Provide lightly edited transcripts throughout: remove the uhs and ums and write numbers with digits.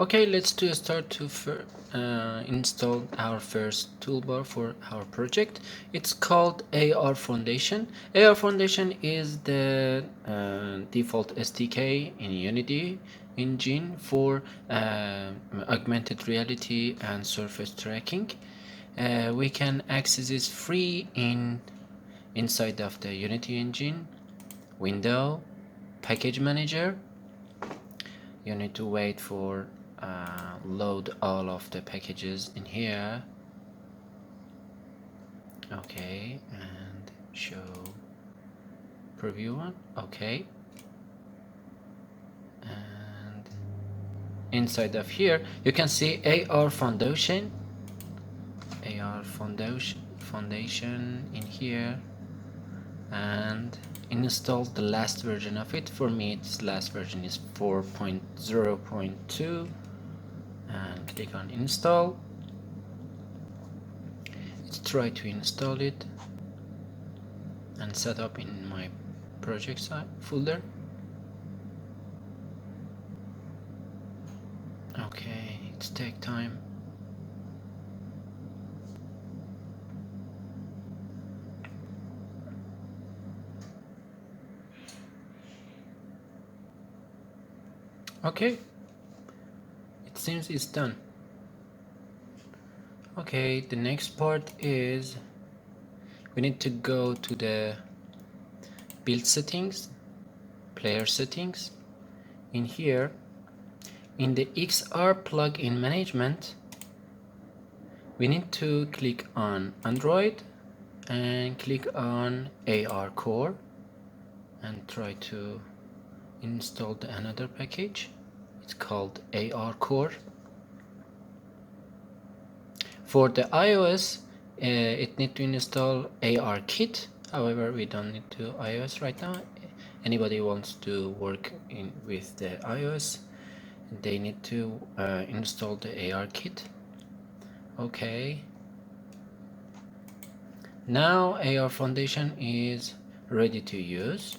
Okay, let's do a start to install our first toolbar for our project. It's called AR Foundation. AR Foundation is the default SDK in Unity engine for augmented reality and surface tracking. We can access it free inside of the Unity engine, window, package manager. You need to wait for load all of the packages in here. Okay, and show preview one. Okay, and inside of here you can see AR Foundation. AR Foundation in here, and install the last version of it. For me, its last version is 4.0.2, and click on install. Let's try to install it and set up in my project site folder. Okay, it's take time. Okay, it seems it's done. Okay, the next part is we need to go to the build settings, player settings. In here, in the XR plugin management, we need to click on Android and click on AR Core and try to install another package. It's called AR Core. For the iOS, it need to install AR Kit. However, we don't need to iOS right now. Anybody wants to work with the iOS, they need to install the AR Kit. Okay. Now AR Foundation is ready to use.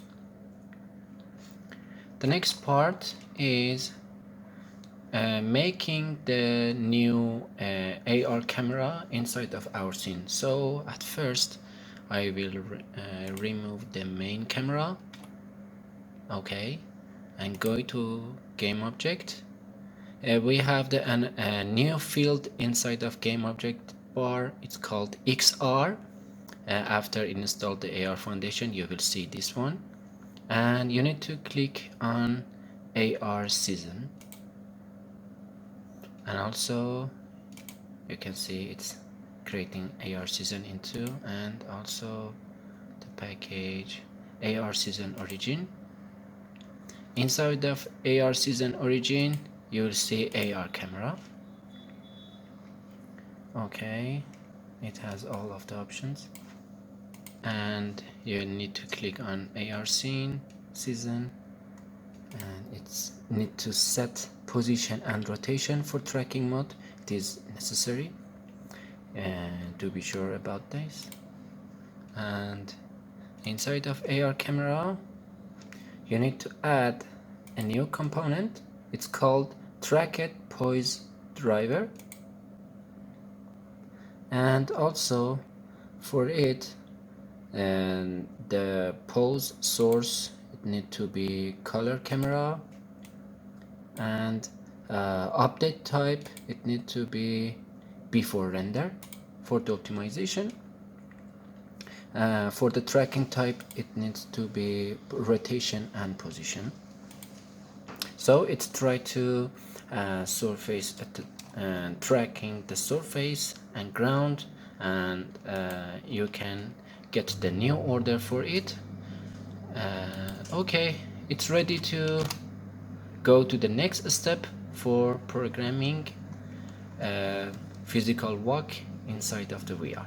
The next part is making the new AR camera inside of our scene. So at first I will remove the main camera. Okay, and go to game object. We have a new field inside of game object bar. It's called XR. After install the AR Foundation, you will see this one, and you need to click on AR season, and also you can see it's creating AR season into, and also the package AR season origin. Inside of AR season origin, you will see AR camera. Okay, it has all of the options, and you need to click on AR scene season, and it's need to set position and rotation for tracking mode. It is necessary to be sure about this. And inside of AR camera, you need to add a new component. It's called Tracked Pose Driver, and also for it, and the pose source, it need to be color camera, and update type, it need to be before render for the optimization. For the tracking type, it needs to be rotation and position. So it's try to surface tracking the surface and ground, and you can get the new order for it. Okay, it's ready to go to the next step for programming physical walk inside of the VR.